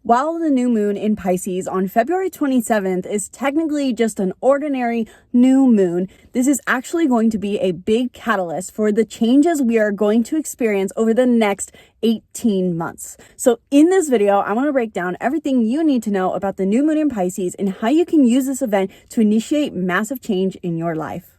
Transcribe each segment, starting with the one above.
While the new moon in Pisces on February 27th is technically just an ordinary new moon, this is actually going to be a big catalyst for the changes we are going to experience over the next 18 months. So in this video, I want to break down everything you need to know about the new moon in Pisces and how you can use this event to initiate massive change in your life.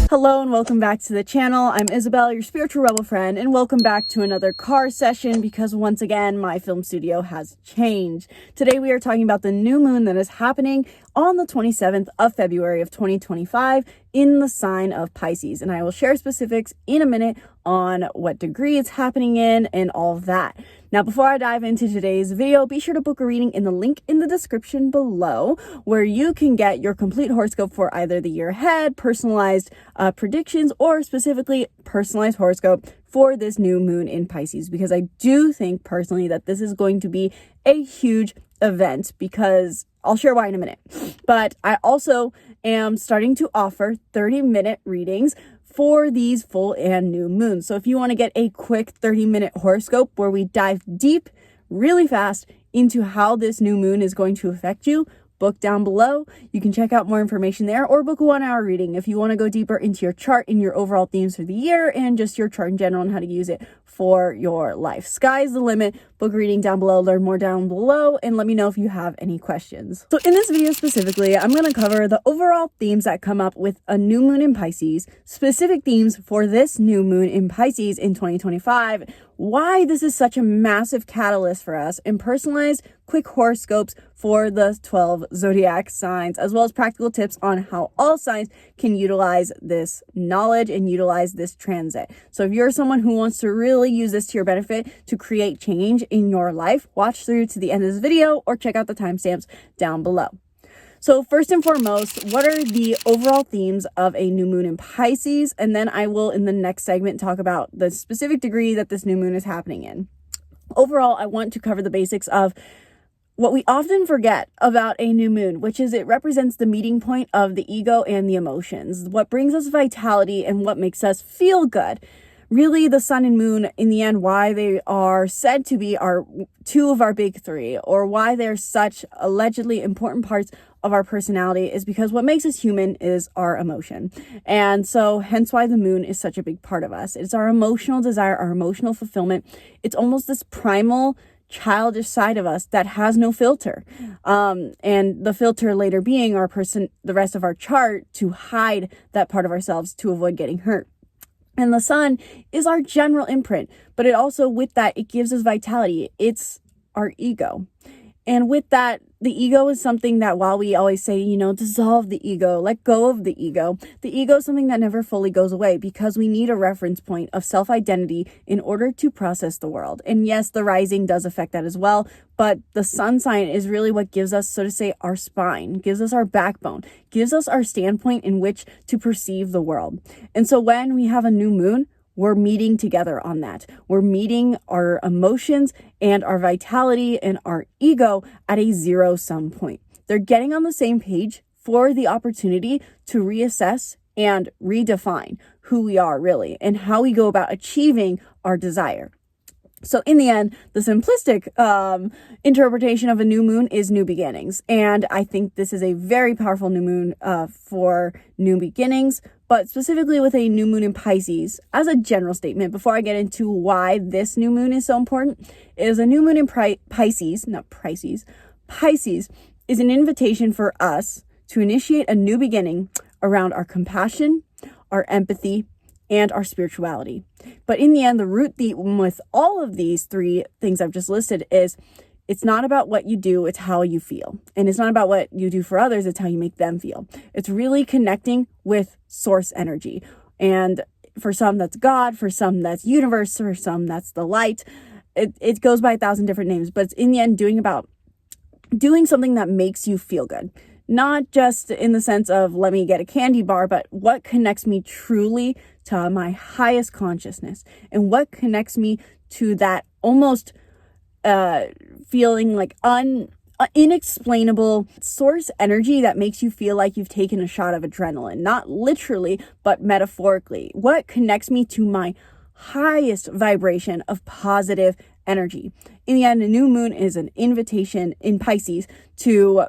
Hello and welcome back to the channel. I'm Isabelle, your spiritual rebel friend, and welcome back to another car session because once again, my film studio has changed. Today we are talking about the new moon that is happening on the 27th of February of 2025 in the sign of Pisces. And I will share specifics in a minute on what degree it's happening in and all of that. Now, before I dive into today's video, be sure to book a reading in the link in the description below where you can get your complete horoscope for either the year ahead, personalized predictions, or specifically personalized horoscope for this new moon in Pisces, because I do think personally that this is going to be a huge event, because I'll share why in a minute. But I also am starting to offer 30-minute readings for these full and new moons. So if you want to get a quick 30-minute horoscope where we dive deep really fast into how this new moon is going to affect you, book down below. You can check out more information there, or book a 1-hour reading if you want to go deeper into your chart and your overall themes for the year and just your chart in general and how to use it for your life. Sky's the limit. Book a reading down below, learn more down below, and let me know if you have any questions. So in this video specifically, I'm going to cover the overall themes that come up with a new moon in Pisces, specific themes for this new moon in Pisces in 2025, why this is such a massive catalyst for us, and personalized quick horoscopes for the 12 zodiac signs, as well as practical tips on how all signs can utilize this knowledge and utilize this transit. So if you're someone who wants to really use this to your benefit to create change in your life, watch through to the end of this video or check out the timestamps down below. So first and foremost, what are the overall themes of a new moon in Pisces? And then I will, in the next segment, talk about the specific degree that this new moon is happening in. Overall, I want to cover the basics of what we often forget about a new moon, which is it represents the meeting point of the ego and the emotions, what brings us vitality and what makes us feel good. Really, the sun and moon, in the end, why they are said to be two of our big three, or why they're such allegedly important parts of our personality, is because what makes us human is our emotion. And so hence why the moon is such a big part of us. It's our emotional desire, our emotional fulfillment. It's almost this primal childish side of us that has no filter, and the filter later being the rest of our chart, to hide that part of ourselves to avoid getting hurt. And the sun is our general imprint, but it also, with that, it gives us vitality. It's our ego. And with that, the ego is something that, while we always say, dissolve the ego, let go of the ego is something that never fully goes away, because we need a reference point of self-identity in order to process the world. And yes, the rising does affect that as well, but the sun sign is really what gives us, so to say, our spine, gives us our backbone, gives us our standpoint in which to perceive the world. And so when we have a new moon, we're meeting together on that. We're meeting our emotions and our vitality and our ego at a zero-sum point. They're getting on the same page for the opportunity to reassess and redefine who we are really and how we go about achieving our desire. So in the end, the simplistic interpretation of a new moon is new beginnings. And I think this is a very powerful new moon for new beginnings, but specifically with a new moon in Pisces, as a general statement, before I get into why this new moon is so important, is a new moon in Pisces is an invitation for us to initiate a new beginning around our compassion, our empathy, and our spirituality. But in the end, the root theme with all of these three things I've just listed is, it's not about what you do, it's how you feel. And it's not about what you do for others, it's how you make them feel. It's really connecting with source energy. And for some, that's God. For some, that's universe. For some, that's the light. It goes by 1,000 different names, but it's in the end doing something that makes you feel good. Not just in the sense of, let me get a candy bar, but what connects me truly to my highest consciousness, and what connects me to that almost feeling like inexplainable source energy that makes you feel like you've taken a shot of adrenaline, not literally, but metaphorically. What connects me to my highest vibration of positive energy. In the end, a new moon is an invitation in Pisces to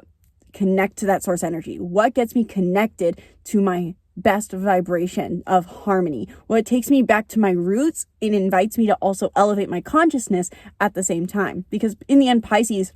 connect to that source energy. What gets me connected to my best vibration of harmony? What takes me back to my roots, it invites me to also elevate my consciousness at the same time. Because in the end, Pisces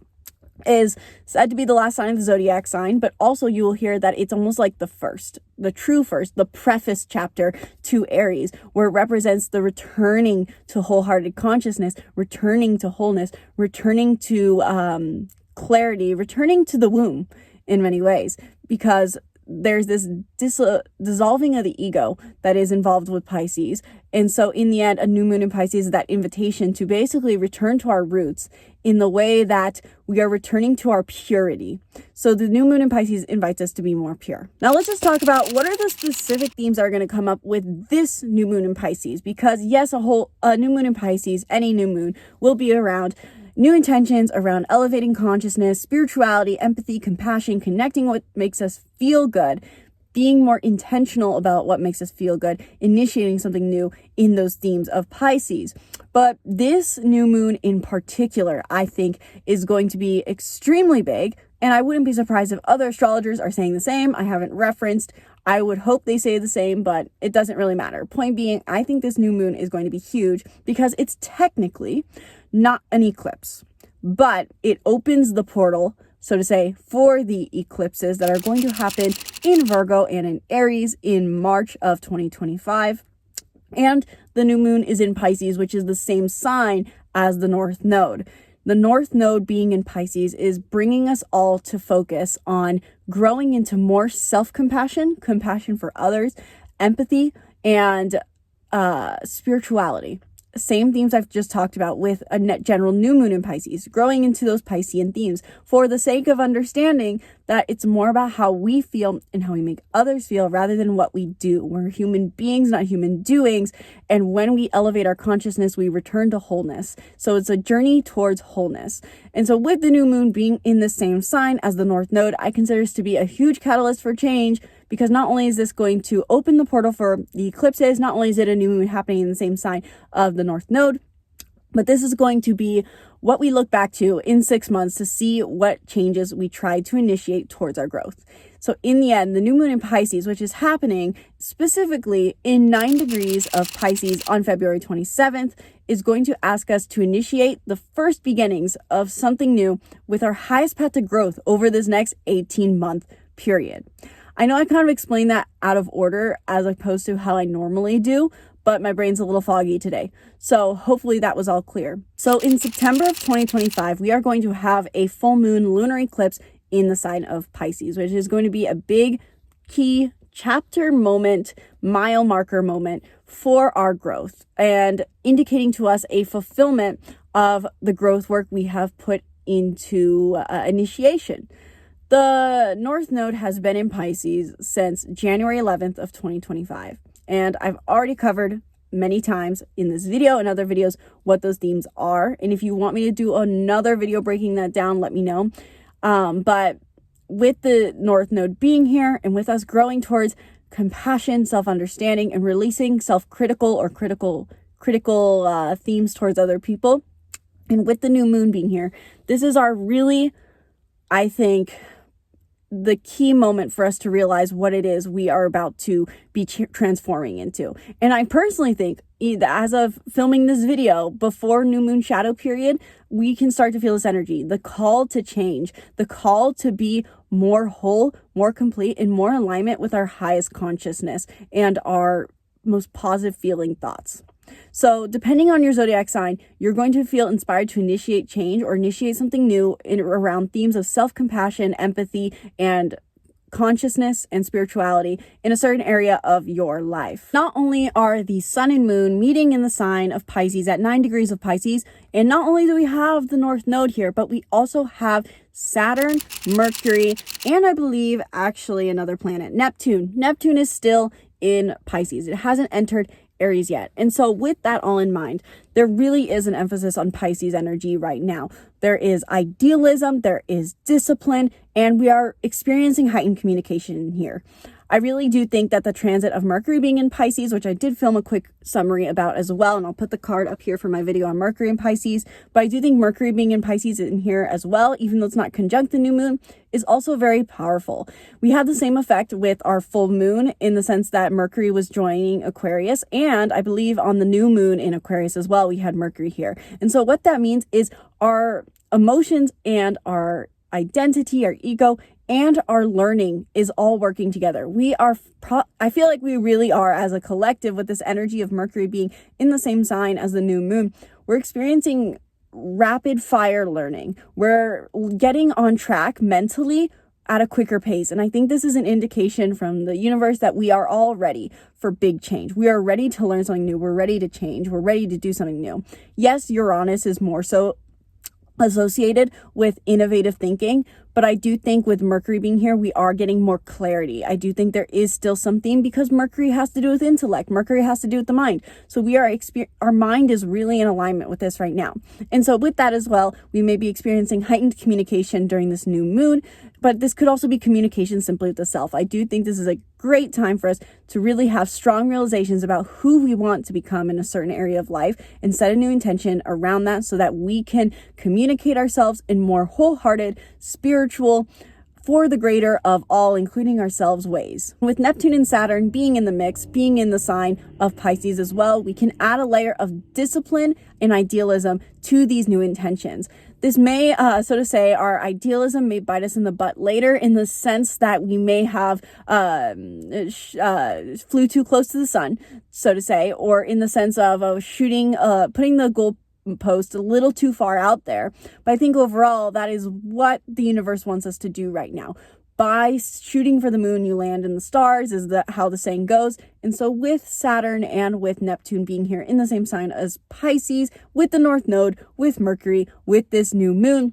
is said to be the last sign of the Zodiac sign, but also you will hear that it's almost like the true first, the preface chapter to Aries, where it represents the returning to wholehearted consciousness, returning to wholeness, returning to clarity, returning to the womb in many ways, because there's this dissolving of the ego that is involved with Pisces. And so in the end, a new moon in Pisces is that invitation to basically return to our roots in the way that we are returning to our purity. So the new moon in Pisces invites us to be more pure. Now let's just talk about what are the specific themes that are going to come up with this new moon in Pisces, because yes, a new moon in Pisces, any new moon, will be around new intentions, around elevating consciousness, spirituality, empathy, compassion, connecting what makes us feel good, being more intentional about what makes us feel good, initiating something new in those themes of Pisces. But this new moon in particular, I think, is going to be extremely big. And I wouldn't be surprised if other astrologers are saying the same. I haven't referenced. I would hope they say the same, but it doesn't really matter. Point being, I think this new moon is going to be huge because it's technically not an eclipse, but it opens the portal, so to say, for the eclipses that are going to happen in Virgo and in Aries in March of 2025. And the new moon is in Pisces, which is the same sign as the North Node. The North Node being in Pisces is bringing us all to focus on growing into more self-compassion, compassion for others, empathy, and spirituality. Same themes I've just talked about with a net general new moon in Pisces, growing into those Piscean themes for the sake of understanding that it's more about how we feel and how we make others feel rather than what we do. We're human beings, not human doings. And when we elevate our consciousness, we return to wholeness. So it's a journey towards wholeness. And so with the new moon being in the same sign as the North Node, I consider this to be a huge catalyst for change, because not only is this going to open the portal for the eclipses, not only is it a new moon happening in the same sign of the North Node, but this is going to be what we look back to in 6 months to see what changes we tried to initiate towards our growth. So in the end, the new moon in Pisces, which is happening specifically in 9 degrees of Pisces on February 27th, is going to ask us to initiate the first beginnings of something new with our highest path to growth over this next 18-month period. I know I kind of explained that out of order as opposed to how I normally do, but my brain's a little foggy today. So hopefully that was all clear. So in September of 2025, we are going to have a full moon lunar eclipse in the sign of Pisces, which is going to be a big key chapter moment, mile marker moment for our growth and indicating to us a fulfillment of the growth work we have put into initiation. The North Node has been in Pisces since January 11th of 2025. And I've already covered many times in this video and other videos what those themes are. And if you want me to do another video breaking that down, let me know. But with the North Node being here and with us growing towards compassion, self-understanding, and releasing self-critical or critical themes towards other people, and with the new moon being here, this is our really, I think, the key moment for us to realize what it is we are about to be transforming into. And I personally think, as of filming this video before new moon shadow period, we can start to feel this energy, the call to change, the call to be more whole, more complete, and more in alignment with our highest consciousness and our most positive feeling thoughts. So depending on your zodiac sign, you're going to feel inspired to initiate change or initiate something new around themes of self-compassion, empathy, and consciousness and spirituality in a certain area of your life. Not only are the sun and moon meeting in the sign of Pisces at 9 degrees of Pisces, and not only do we have the North Node here, but we also have Saturn, Mercury, and I believe actually another planet, Neptune. Neptune is still in Pisces. It hasn't entered Aries yet. And so with that all in mind, there really is an emphasis on Pisces energy right now. There is idealism, there is discipline, and we are experiencing heightened communication here. I really do think that the transit of Mercury being in Pisces, which I did film a quick summary about as well, and I'll put the card up here for my video on Mercury in Pisces, but I do think Mercury being in Pisces in here as well, even though it's not conjunct the new moon, is also very powerful. We had the same effect with our full moon in the sense that Mercury was joining Aquarius, and I believe on the new moon in Aquarius as well, we had Mercury here. And so what that means is our emotions and our identity, our ego, and our learning is all working together. I feel like we really are, as a collective, with this energy of Mercury being in the same sign as the new moon, we're experiencing rapid fire learning. We're getting on track mentally at a quicker pace. And I think this is an indication from the universe that we are all ready for big change. We are ready to learn something new. We're ready to change. We're ready to do something new. Yes, Uranus is more so associated with innovative thinking, but I do think with Mercury being here, we are getting more clarity. I do think there is still something because Mercury has to do with intellect. Mercury has to do with the mind. So our mind is really in alignment with this right now. And so with that as well, we may be experiencing heightened communication during this new moon, but this could also be communication simply with the self. I do think this is a great time for us to really have strong realizations about who we want to become in a certain area of life and set a new intention around that so that we can communicate ourselves in more wholehearted, spiritual, for the greater of all, including ourselves, ways. With Neptune and Saturn being in the mix, being in the sign of Pisces as well, we can add a layer of discipline and idealism to these new intentions. This may, so to say, our idealism may bite us in the butt later in the sense that we may have flew too close to the sun, so to say, or in the sense of putting the goal post a little too far out there. But I think overall, that is what the universe wants us to do right now. By shooting for the moon, you land in the stars, is how the saying goes. And so with Saturn and with Neptune being here in the same sign as Pisces, with the North Node, with Mercury, with this new moon,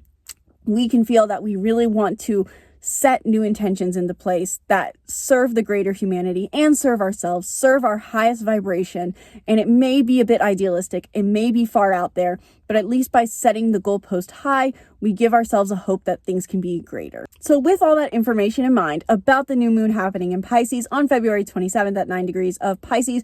we can feel that we really want to set new intentions into place that serve the greater humanity and serve ourselves, serve our highest vibration. And it may be a bit idealistic, it may be far out there, but at least by setting the goalpost high, we give ourselves a hope that things can be greater. So with all that information in mind about the new moon happening in Pisces on February 27th at 9 degrees of Pisces,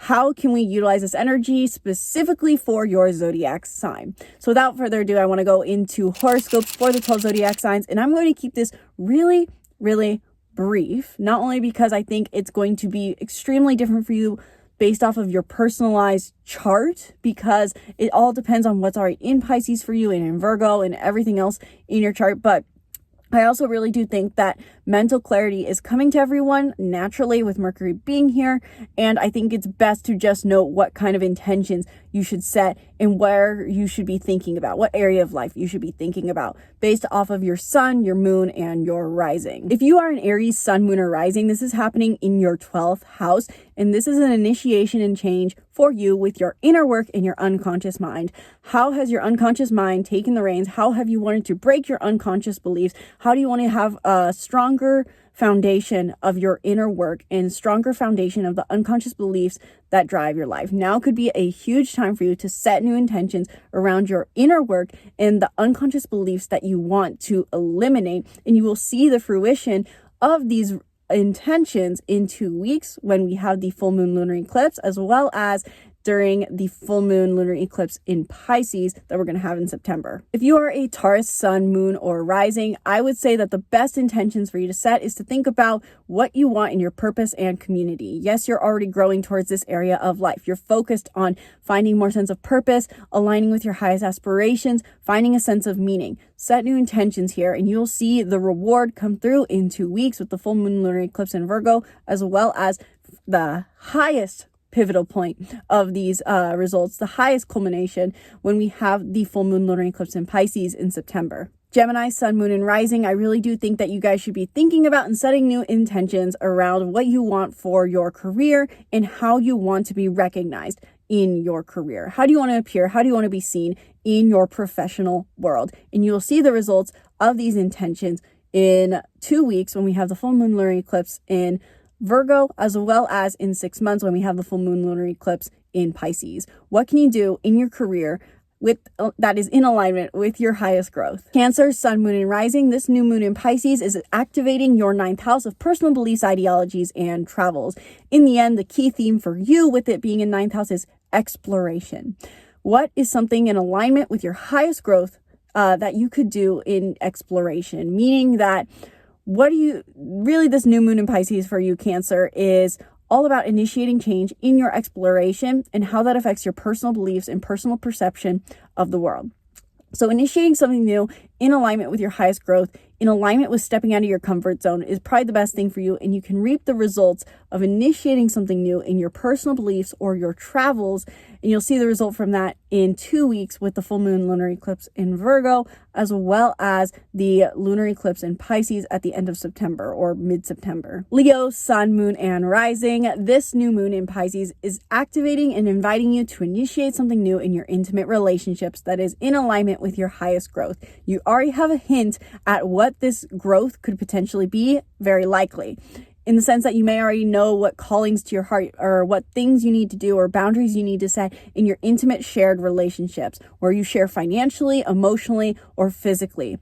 how can we utilize this energy specifically for your zodiac sign? So without further ado, I want to go into horoscopes for the 12 zodiac signs, and I'm going to keep this really, really brief, not only because I think it's going to be extremely different for you based off of your personalized chart, because it all depends on what's already in Pisces for you and in Virgo and everything else in your chart, but I also really do think that mental clarity is coming to everyone naturally with Mercury being here. And I think it's best to just know what kind of intentions you should set and where you should be thinking about, what area of life you should be thinking about based off of your sun, your moon, and your rising. If you are an Aries sun, moon, or rising, this is happening in your 12th house. And this is an initiation and change for you with your inner work and your unconscious mind. How has your unconscious mind taken the reins? How have you wanted to break your unconscious beliefs? How do you want to have a stronger foundation of your inner work and stronger foundation of the unconscious beliefs that drive your life? Now could be a huge time for you to set new intentions around your inner work and the unconscious beliefs that you want to eliminate. And you will see the fruition of these intentions in 2 weeks when we have the full moon lunar eclipse, as well as during the full moon lunar eclipse in Pisces that we're going to have in September. If you are a Taurus sun, moon, or rising, I would say that the best intentions for you to set is to think about what you want in your purpose and community. Yes, you're already growing towards this area of life. You're focused on finding more sense of purpose, aligning with your highest aspirations, finding a sense of meaning. Set new intentions here and you'll see the reward come through in 2 weeks with the full moon lunar eclipse in Virgo, as well as the highest pivotal point of these results, the highest culmination when we have the full moon lunar eclipse in Pisces in September. Gemini, sun, moon, and rising, I really do think that you guys should be thinking about and setting new intentions around what you want for your career and how you want to be recognized in your career. How do you want to appear? How do you want to be seen in your professional world? And you will see the results of these intentions in 2 weeks when we have the full moon lunar eclipse in Virgo, as well as in 6 months when we have the full moon lunar eclipse in Pisces. What can you do in your career that is in alignment with your highest growth. Cancer, Sun, Moon, and Rising. This new moon in Pisces is activating your 9th house of personal beliefs, ideologies, and travels. In the end, the key theme for you with it being in 9th house is exploration. What is something in alignment with your highest growth that you could do in exploration? Meaning that this new moon in Pisces for you, Cancer, is all about initiating change in your exploration and how that affects your personal beliefs and personal perception of the world. So initiating something new in alignment with your highest growth, in alignment with stepping out of your comfort zone is probably the best thing for you, and you can reap the results of initiating something new in your personal beliefs or your travels, and you'll see the result from that in 2 weeks with the full moon lunar eclipse in Virgo, as well as the lunar eclipse in Pisces at the end of September or mid-September. Leo, Sun, Moon, and Rising. This new moon in Pisces is activating and inviting you to initiate something new in your intimate relationships that is in alignment with your highest growth. You already have a hint at what this growth could potentially be, very likely, in the sense that you may already know what callings to your heart or what things you need to do or boundaries you need to set in your intimate shared relationships, where you share financially, emotionally, or physically.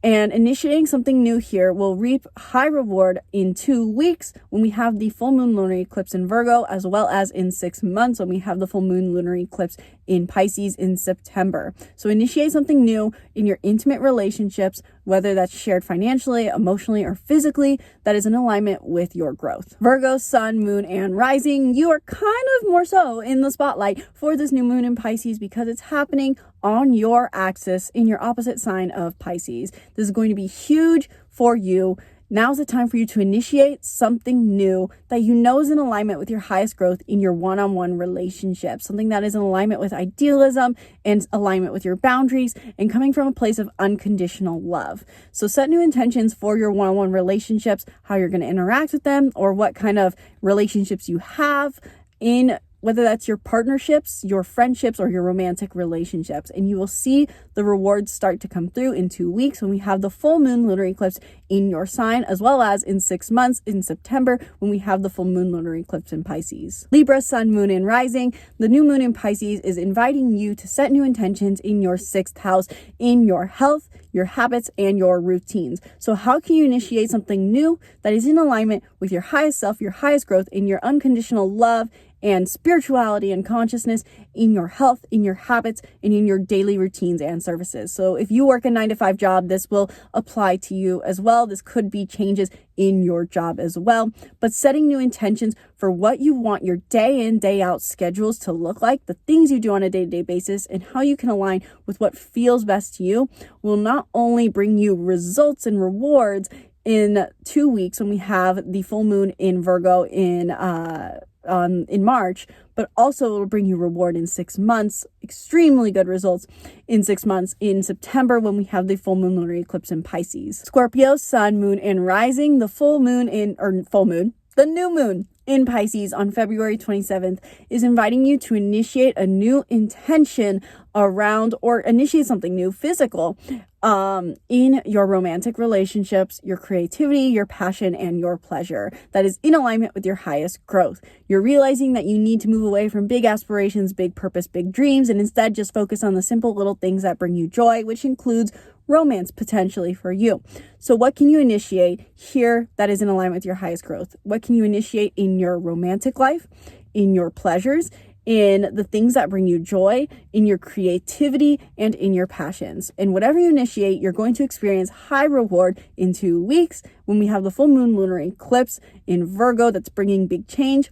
And initiating something new here will reap high reward in 2 weeks when we have the full moon lunar eclipse in Virgo, as well as in 6 months when we have the full moon lunar eclipse in Pisces in September. So initiate something new in your intimate relationships, whether that's shared financially, emotionally, or physically, that is in alignment with your growth. Virgo, Sun, Moon, and Rising. You are kind of more so in the spotlight for this new moon in Pisces because it's happening on your axis in your opposite sign of Pisces. This is going to be huge for you. Now's the time for you to initiate something new that you know is in alignment with your highest growth in your one-on-one relationship, something that is in alignment with idealism and alignment with your boundaries and coming from a place of unconditional love. So set new intentions for your one-on-one relationships, how you're going to interact with them, or what kind of relationships you have in whether that's your partnerships, your friendships, or your romantic relationships. And you will see the rewards start to come through in 2 weeks when we have the full moon lunar eclipse in your sign, as well as in 6 months in September when we have the full moon lunar eclipse in Pisces. Libra, Sun, Moon, and Rising. The new moon in Pisces is inviting you to set new intentions in your 6th house, in your health, your habits, and your routines. So how can you initiate something new that is in alignment with your highest self, your highest growth, in your unconditional love and spirituality and consciousness, in your health, in your habits, and in your daily routines and services? So if you work a 9-to-5 job, this will apply to you as well. This could be changes in your job as well. But setting new intentions for what you want your day in, day out schedules to look like, the things you do on a day-to-day basis, and how you can align with what feels best to you will not only bring you results and rewards in 2 weeks when we have the full moon in Virgo in March, but also it will bring you reward in 6 months, extremely good results in 6 months in September when we have the full moon lunar eclipse in Pisces. Scorpio, Sun, Moon, and Rising. The new moon in Pisces on February 27th is inviting you to initiate a new intention around or initiate something new physical in your romantic relationships, your creativity, your passion, and your pleasure that is in alignment with your highest growth. You're realizing that you need to move away from big aspirations, big purpose, big dreams, and instead just focus on the simple little things that bring you joy, which includes romance potentially for you. So what can you initiate here that is in alignment with your highest growth? What can you initiate in your romantic life, in your pleasures, in the things that bring you joy, in your creativity, and in your passions? And whatever you initiate, you're going to experience high reward in 2 weeks when we have the full moon lunar eclipse in Virgo that's bringing big change,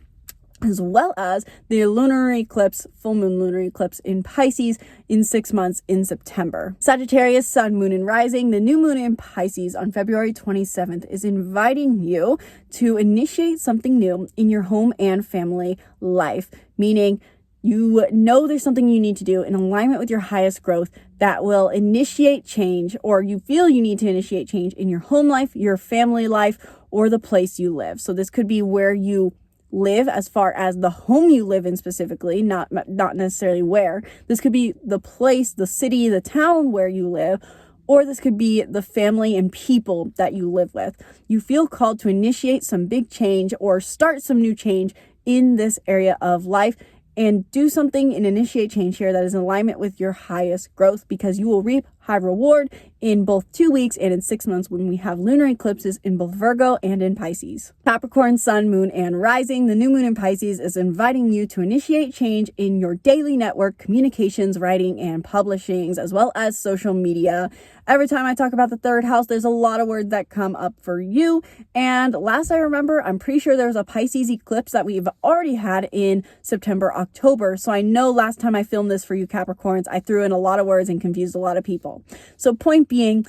as well as the lunar eclipse, full moon lunar eclipse in Pisces in 6 months in September. Sagittarius, Sun, Moon, and Rising. The new moon in Pisces on February 27th is inviting you to initiate something new in your home and family life, meaning you know there's something you need to do in alignment with your highest growth that will initiate change, or you feel you need to initiate change in your home life, your family life, or the place you live. So this could be where you live, as far as the home you live in specifically, not necessarily where. This could be the place, the city, the town where you live, or this could be the family and people that you live with. You feel called to initiate some big change or start some new change in this area of life, and do something and initiate change here that is in alignment with your highest growth, because you will reap high reward in both 2 weeks and in 6 months when we have lunar eclipses in both Virgo and in Pisces. Capricorn, Sun, Moon, and Rising. The new moon in Pisces is inviting you to initiate change in your daily network, communications, writing, and publishings, as well as social media. Every time I talk about the third house, there's a lot of words that come up for you. And last I remember, I'm pretty sure there was a Pisces eclipse that we've already had in September, October. So I know last time I filmed this for you Capricorns, I threw in a lot of words and confused a lot of people. So point being,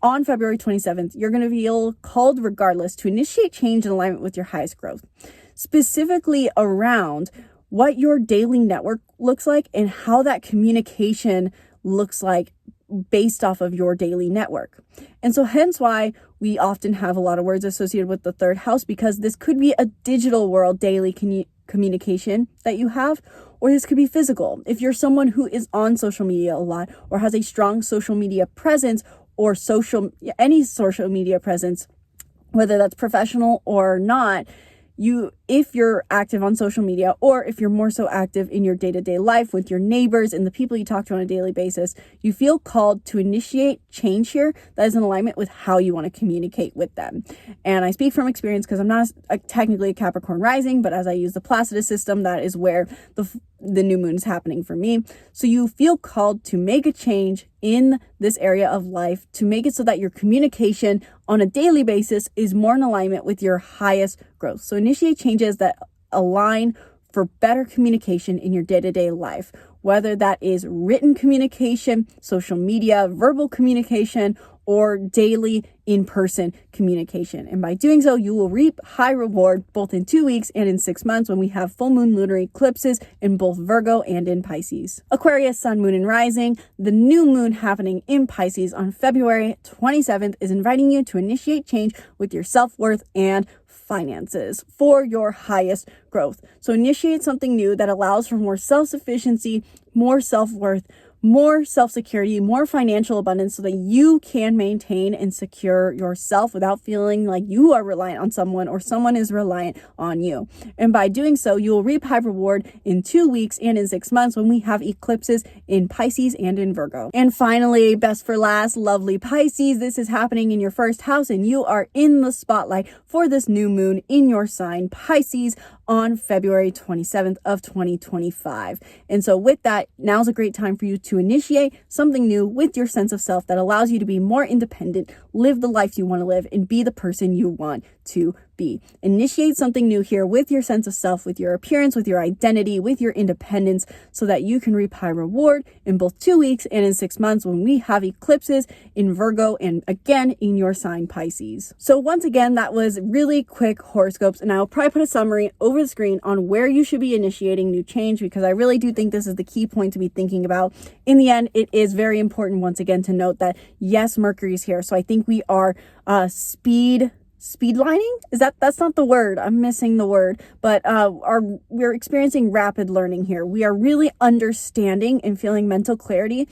on February 27th, you're going to feel called regardless to initiate change in alignment with your highest growth, specifically around what your daily network looks like and how that communication looks like based off of your daily network. And so hence why we often have a lot of words associated with the third house, because this could be a digital world daily communication that you have, or this could be physical. If you're someone who is on social media a lot or has a strong social media presence or any social media presence, whether that's professional or not, if you're active on social media, or if you're more so active in your day-to-day life with your neighbors and the people you talk to on a daily basis, you feel called to initiate change here that is in alignment with how you want to communicate with them. And I speak from experience because I'm not technically a Capricorn rising, but as I use the Placidus system, that is where the new moon is happening for me. So you feel called to make a change in this area of life, to make it so that your communication on a daily basis is more in alignment with your highest growth. So initiate changes that align for better communication in your day-to-day life, whether that is written communication, social media, verbal communication, or daily in-person communication. And by doing so, you will reap high reward both in 2 weeks and in 6 months when we have full moon lunar eclipses in both Virgo and in Pisces. Aquarius, Sun, Moon, and Rising. The new moon happening in Pisces on February 27th is inviting you to initiate change with your self-worth and finances for your highest growth. So initiate something new that allows for more self-sufficiency, more self-worth, more self-security, more financial abundance, so that you can maintain and secure yourself without feeling like you are reliant on someone or someone is reliant on you. And by doing so, you will reap high reward in 2 weeks and in 6 months when we have eclipses in Pisces and in Virgo. And finally, best for last, lovely Pisces. This is happening in your first house and you are in the spotlight for this new moon in your sign, Pisces, on February 27th of 2025. And so with that, now's a great time for you to initiate something new with your sense of self that allows you to be more independent, live the life you want to live, and be the person you want to be. Initiate something new here with your sense of self, with your appearance, with your identity, with your independence, so that you can reap high reward in both 2 weeks and in 6 months when we have eclipses in Virgo and again in your sign, Pisces. So once again, that was really quick horoscopes, and I'll probably put a summary over the screen on where you should be initiating new change, because I really do think this is the key point to be thinking about. In the end, it is very important once again to note that yes, Mercury is here. So I think we are speed lining? That's not the word. I'm missing the word, but we're experiencing rapid learning here. We are really understanding and feeling mental clarity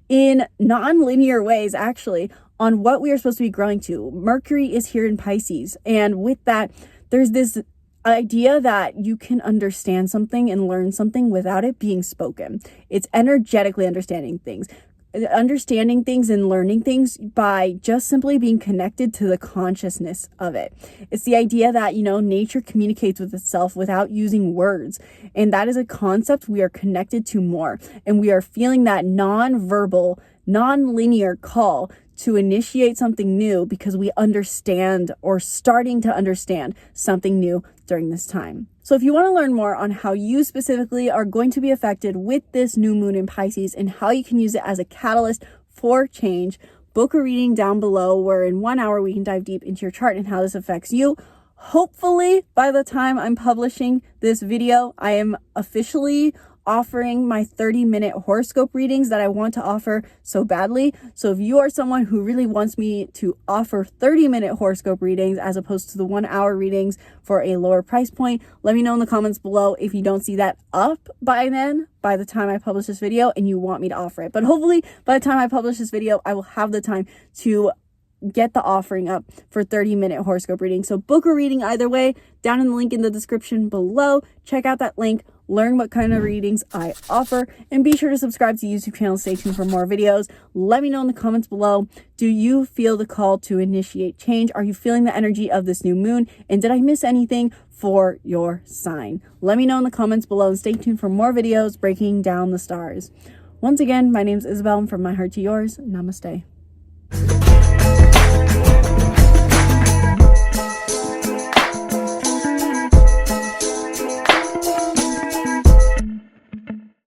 in non-linear ways, actually, on what we are supposed to be growing to. Mercury is here in Pisces. And with that, there's this idea that you can understand something and learn something without it being spoken. It's energetically understanding things and learning things by just simply being connected to the consciousness of it. It's the idea that, nature communicates with itself without using words. And that is a concept we are connected to more. And we are feeling that non-verbal, non-linear call to initiate something new because we understand or starting to understand something new during this time. So if you want to learn more on how you specifically are going to be affected with this new moon in Pisces and how you can use it as a catalyst for change, book a reading down below where in 1 hour we can dive deep into your chart and how this affects you. Hopefully by the time I'm publishing this video, I am officially offering my 30-minute horoscope readings that I want to offer so badly. So if you are someone who really wants me to offer 30-minute horoscope readings as opposed to the 1 hour readings for a lower price point, let me know in the comments below if you don't see that up by the time I publish this video and you want me to offer it. But hopefully by the time I publish this video, I will have the time to get the offering up for 30-minute horoscope reading. So book a reading either way down in the link in the description below. Check out that link. learn what kind of readings I offer, and be sure to subscribe to the YouTube channel. Stay tuned for more videos. Let me know in the comments below, do you feel the call to initiate change? Are you feeling the energy of this new moon? And did I miss anything for your sign? Let me know in the comments below, and stay tuned for more videos breaking down the stars. Once again, my name is Isabelle, and from my heart to yours, namaste.